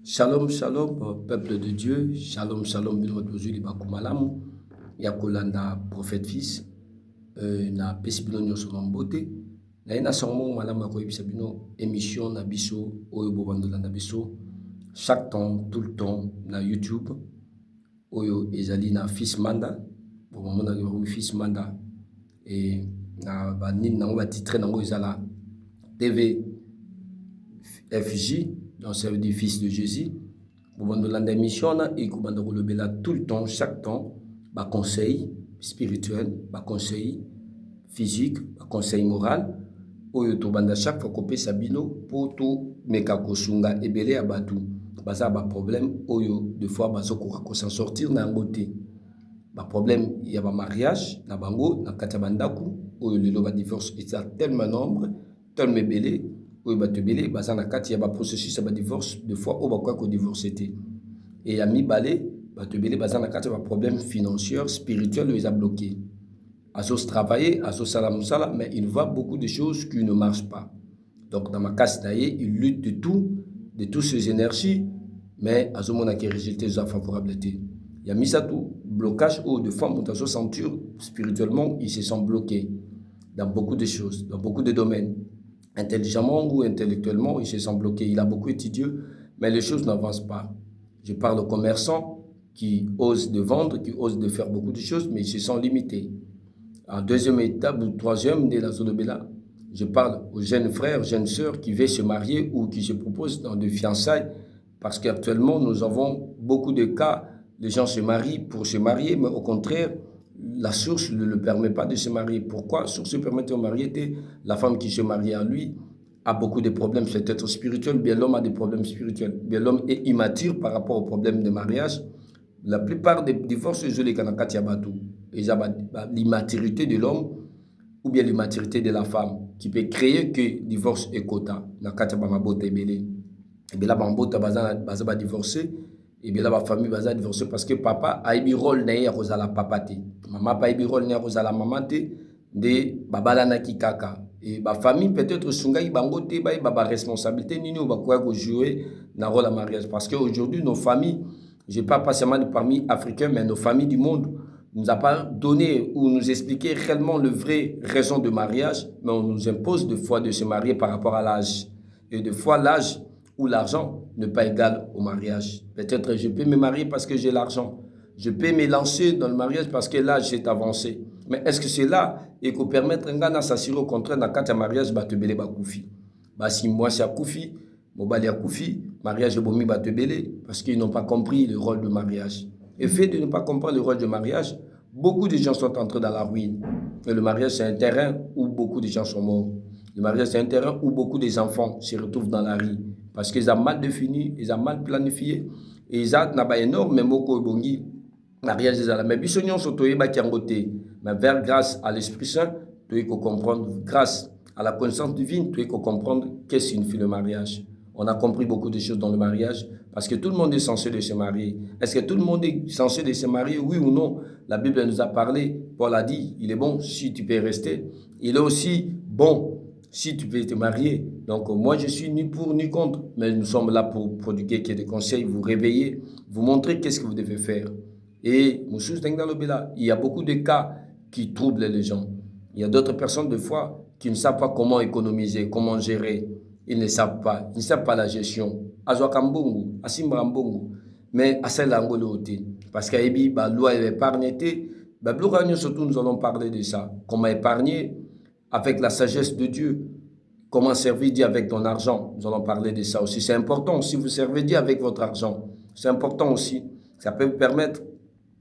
Shalom, shalom, peuple de Dieu. Shalom, shalom, bino tozuli bakumalamu. Ya kolanda prophète fils. Na pesi bino nyonso na mbote. Na ina songo malamu ya koyebisa bino émission na biso oyo bobandola na biso chaque temps, tout le temps na YouTube. Oyo ezali na fils Manda. Bomona ke fils Manda et na banini nango ba titre nango ezala TV FJ. Donc ça veut dire fils de Jésus. Pour la émission, et tout le temps, chaque temps, bah conseil spirituel, bah conseil physique, bah conseil moral. Oyo to banda chaque fois qu'on peut sabino pour tout meka kosunga ebele abatu. Baza ba problème oyo de fois bazo ko s'en sortir na ngote. Ba problème il y a ba mariage na bango na kata bandaku oyo lelo ba divorce est tellement nombre, tellement belé. Oui, bah, belé, bah, ça, il y a un processus de divorce, de fois, où bah, quoi, divorce était. Et à mi-balé, bah, belé, bah, ça, il y a un problème financier, spirituel, où ils ont bloqué. Asos travailler, asos salam, mais il voit beaucoup de choses qui ne marchent pas. Donc, dans ma casse d'ailleurs, il lutte de toutes ces énergies, mais asos mon a résulté de favorabilité. Il y a mis ça tout, blocage, où de fois, mon asos ceinture, spirituellement, ils se sont bloqués dans beaucoup de choses, dans beaucoup de domaines. Intelligemment ou intellectuellement, il se sent bloqué. Il a beaucoup étudié, mais les choses n'avancent pas. Je parle aux commerçants qui osent de vendre, qui osent de faire beaucoup de choses, mais ils se sont limités. En deuxième étape ou troisième de la zone de Bella, je parle aux jeunes frères, jeunes sœurs qui veulent se marier ou qui se proposent dans des fiançailles, parce qu'actuellement, nous avons beaucoup de cas, les gens se marient pour se marier, mais au contraire, la source ne le permet pas de se marier. Pourquoi? La source permet de se marier, la femme qui se marie à lui a beaucoup de problèmes, peut-être spirituels, bien l'homme a des problèmes spirituels, bien l'homme est immature par rapport aux problèmes de mariage. La plupart des divorces, je les connais, l'immaturité de l'homme ou bien l'immaturité de la femme qui peut créer que divorce et quota. Na katia ba mabota ebele. Et bien là, bambota baza divorcer. Et bien là, ma famille va divorcer parce que papa a eu rôle na la papa te. Maman pas eu rôle na la maman te de babala na kikaka. Et ma famille peut-être sungai bango te ba baba responsabilité nini ou ba quoi jouer na rôle à mariage parce que aujourd'hui nos familles, je parle pas seulement de parmi africains mais nos familles du monde nous a pas donné ou nous expliqué réellement le vrai raison de mariage, mais on nous impose de fois de se marier par rapport à l'âge. Et de fois l'âge où l'argent n'est pas égal au mariage. Peut-être je peux me marier parce que j'ai l'argent. Je peux me lancer dans le mariage parce que l'âge est avancé. Mais est-ce que c'est là et qu'on permettre un gars de s'assurer au contraire dans le mariage bah te belé bah koufi. Bah si moi c'est à koufi, mon balé à koufi, mariage bomi bah te belé parce qu'ils n'ont pas compris le rôle du mariage. Et fait de ne pas comprendre le rôle du mariage, beaucoup de gens sont entrés dans la ruine. Et le mariage c'est un terrain où beaucoup de gens sont morts. Le mariage c'est un terrain où beaucoup des enfants se retrouvent dans la rue. Parce qu'ils ont mal défini, ils ont mal planifié. Et ils ont énormément de mariage des ala. Mais bisognon sotoye ba kiangote. Mais vers grâce à l'Esprit Saint, tu peux comprendre, grâce à la connaissance divine, tu peux comprendre qu'est-ce que signifie le mariage. On a compris beaucoup de choses dans le mariage parce que tout le monde est censé de se marier. Est-ce que tout le monde est censé de se marier, oui ou non? La Bible nous a parlé, Paul a dit, il est bon si tu peux rester. Il est aussi bon si tu peux te marier. Donc moi je suis ni pour ni contre, mais nous sommes là pour prodiguer des conseils, vous réveiller, vous montrer qu'est-ce que vous devez faire. Et il y a beaucoup de cas qui troublent les gens. Il y a d'autres personnes des fois qui ne savent pas comment économiser, comment gérer. Ils ne savent pas. Ils ne savent pas la gestion. Azwakambungu, Asimbambungu, mais Aselangolote. Parce qu'il y a une loi épargne. Surtout, nous allons parler de ça. Comment épargner avec la sagesse de Dieu. Comment servir Dieu avec ton argent. Nous allons parler de ça aussi. C'est important. Si vous servez Dieu avec votre argent, c'est important aussi. Ça peut vous permettre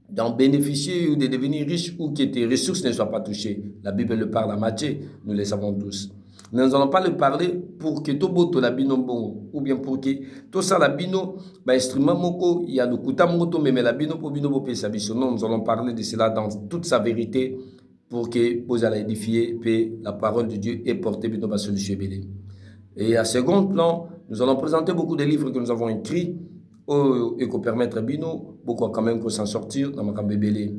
d'en bénéficier ou de devenir riche ou que tes ressources ne soient pas touchées. La Bible le parle à Matthieu, nous le savons tous. Mais nous n'allons pas le parler pour que tout boto la bino bon ou bien pour que tout ça la bino ba instrument moko il y a le kuta moto mais la bino pour bino bo pesa biso. Non, nous allons parler de cela dans toute sa vérité pour que vous allez édifier et la parole de Dieu est portée bino ba solution belé. Et à second plan, nous allons présenter beaucoup de livres que nous avons écrits et qu'on permettre bino beaucoup quand même qu'on s'en sortir dans ma bébélé.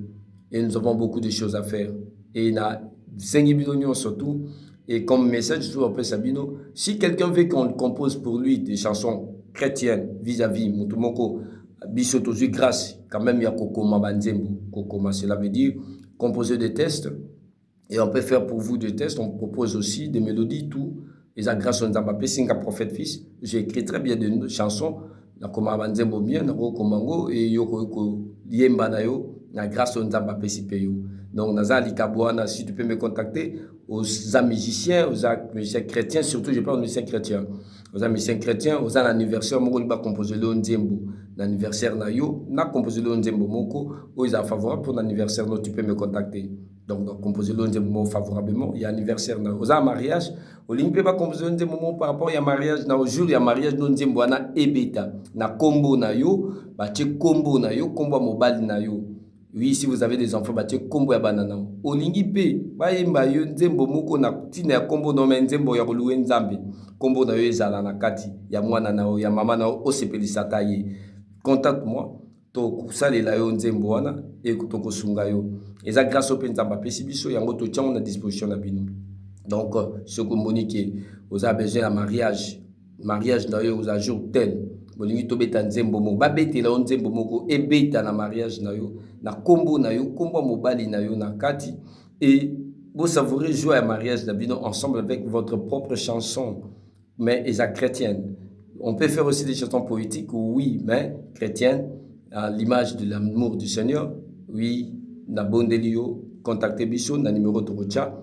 Et nous avons beaucoup de choses à faire. Et il y a 5 millions surtout. Et comme message, je vous appelle Sabino, si quelqu'un veut qu'on compose pour lui des chansons chrétienne vis-à-vis mutumoko biso tozui grâce quand même ya kokoma banzembo kokoma, cela veut dire composer des tests et on peut faire pour vous des tests. On propose aussi des mélodies, tout. Et ça, grâce à Nzamba Singa Prophète Fils, j'ai écrit très bien des chansons. Na koma banzembo bien, na komango et yoko yemba na yo, na grâce à Nzamba Pesipeyo. Donc, Naza Likabouana, si tu peux me contacter, aux musiciens, aux musiciens chrétiens, surtout je parle aux musiciens chrétiens. Aux musiciens chrétiens, aux anniversaires, moko liba composer le Nzembo. L'anniversaire na yo, na composer le Nzembo moko, ou ils sont favorables pour l'anniversaire, tu peux me contacter. Donc composer le Nzembo favorablement, il y a anniversaire na aux mariage, au ligne peut pas composer le Nzembo par rapport à mariage, na au jour il y a mariage no Nzembo na ebeta, na combo na yo, ba che combo na yo, combo mobile na yo. Oui, si vous avez des enfants, bah, tu combo ya banana. Olingi pe, ba yemba yo nzembo moko na tina ya combo no nzembo ya koluwe nzambe. Combo na yo ezala na kati ya mwana na yo, ya mama na yo osepelisaka ye. Contacte-moi, to kusalela yo nzembo wana et to kosunga yo. Eza grâce au nzamba pesi biso yango to tiango na disposition na bino. Donc ce que monique vous avez besoin de mariage na yo vous a jour tel. Bolingi to beta nzembo mo ba betela nzembo moko e beta na mariage na yo na kombo na yo kombo mobali na yo na kati et vous savourez joie à mariage na bino ensemble avec votre propre chanson mais esa chrétienne. On peut faire aussi des chansons poétiques oui mais chrétiennes à l'image de l'amour du Seigneur. Oui na bondelio contactez biso na numéro de rocha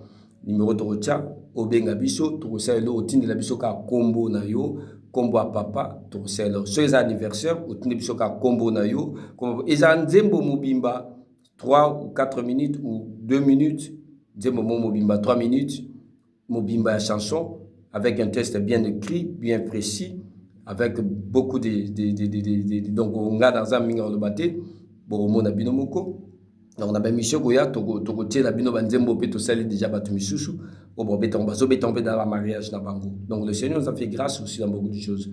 obenga biso to selo otindi la biso ka kombo na yo kombo a papa to selo so les anniversaire otindi biso ka kombo na yo kombo eza nzembo mobimba 3 ou 4 minutes ou 2 minutes nzembo mobimba 3 minutes mobimba ya chanson avec un texte bien écrit bien précis avec beaucoup donc on a dans un minga le baté bon mona binomoko. Donc, on a bien mission Goya, Toko la bino banzembo pe to sali déjà batu misusu, au bon béton dans la mariage na bango. Donc le Seigneur nous a fait grâce aussi dans beaucoup de choses.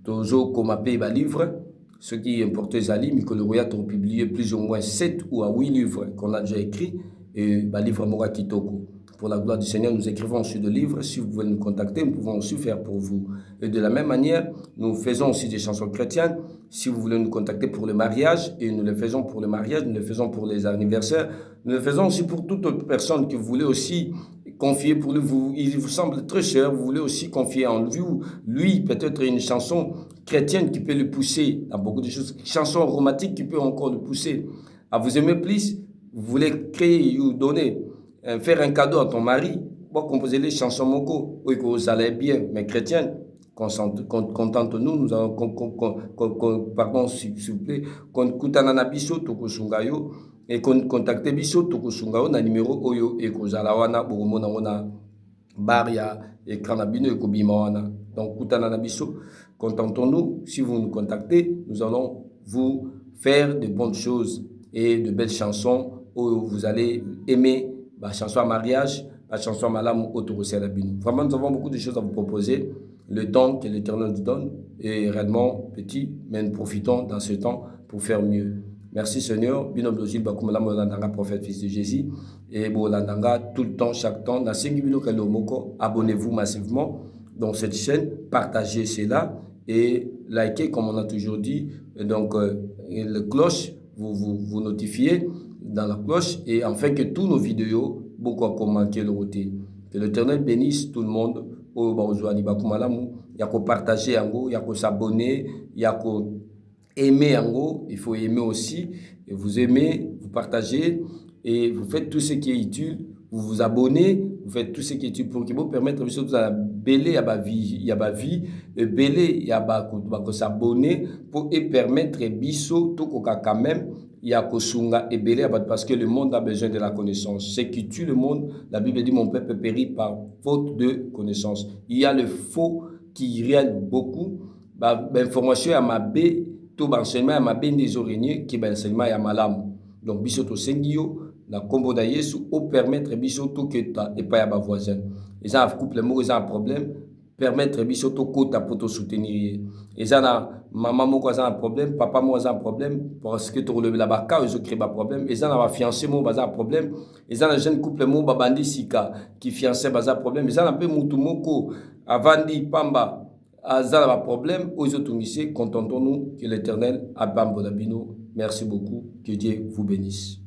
Tozo comme appelé ba livre, ce qui est important Zali, Mikolo Goya a publié plus ou moins 7 ou 8 livres qu'on a déjà écrits et ba livre Mora Kitoko. Pour la gloire du Seigneur, nous écrivons sur des livres. Si vous voulez nous contacter, nous pouvons aussi faire pour vous. Et de la même manière, nous faisons aussi des chansons chrétiennes. Si vous voulez nous contacter pour le mariage, et nous le faisons pour le mariage, nous le faisons pour les anniversaires, nous le faisons aussi pour toute autre personne que vous voulez aussi confier pour lui. Il vous semble très cher, vous voulez aussi confier en lui peut-être une chanson chrétienne qui peut le pousser à beaucoup de choses, une chanson romantique qui peut encore le pousser à vous aimer plus. Vous voulez créer ou donner faire un cadeau à ton mari, pour composer les chansons moko, oui, que vous allez bien, mais chrétienne, contente-nous, nous allons, pardon, s'il vous plaît, koutana biso, tokosungayo, et contactez biso, tokosungayo, na numéro oyo, et kozalawana, boromona wana, baria, et kanabino, et kobimawana. Donc, koutana biso, contentons-nous, si vous nous contactez, nous allons vous faire de bonnes choses et de belles chansons où vous allez aimer. La chanson à mariage, la chanson à malam autorisée à bino. Vraiment, nous avons beaucoup de choses à vous proposer. Le temps que l'Éternel nous donne est réellement petit, mais nous profitons dans ce temps pour faire mieux. Merci Seigneur. Bino blogil bakumala molandanga prophète fils de Jésus et bolandanga tout le temps, chaque temps. Na sengi bino kalomoko. Abonnez-vous massivement dans cette chaîne, partagez cela et likez comme on a toujours dit. Et donc le cloche vous notifiez dans la cloche et afin que tous nos vidéos beaucoup à commenter le roté. Que l'Éternel bénisse tout le monde. Il y a qu'à partager, il y a qu'à s'abonner, il y a qu'à aimer. Il faut aimer aussi. Et vous aimez, vous partagez et vous faites tout ce qui est utile. Vous vous abonnez, vous faites tout ce qui est utile pour vous permettre de belé à vie, il y a vie, belé il y a s'abonner pour permettre biso tout quand même. Il y a Kosunga et Belé parce que le monde a besoin de la connaissance. Ce qui tue le monde, la Bible dit mon peuple périt par faute de connaissance. Il y a le faux qui réel beaucoup. L'information à ma bé, tout l'enseignement à ma bé des oreillers qui est l'enseignement à ma lame. Donc, bisoto sengio, la combo d'aïesu, au permettre bisoto que ta et pas à ma voisin. Ils ont un couple, ils ont un problème. Permettre bisoto kota pour te soutenir. Et ça maman moi a un problème, papa moi a un problème parce que tu releves la baka ils ont créé un problème. Et ça na fiancé moi a un problème. Et ça na jeune couple moi bandi sika qui fiancé a un problème. Et ça na peu mutu moko avandi pamba aza na problème oyo ezotungisye, contentons-nous que l'Éternel apambola bino. Merci beaucoup, que Dieu vous bénisse.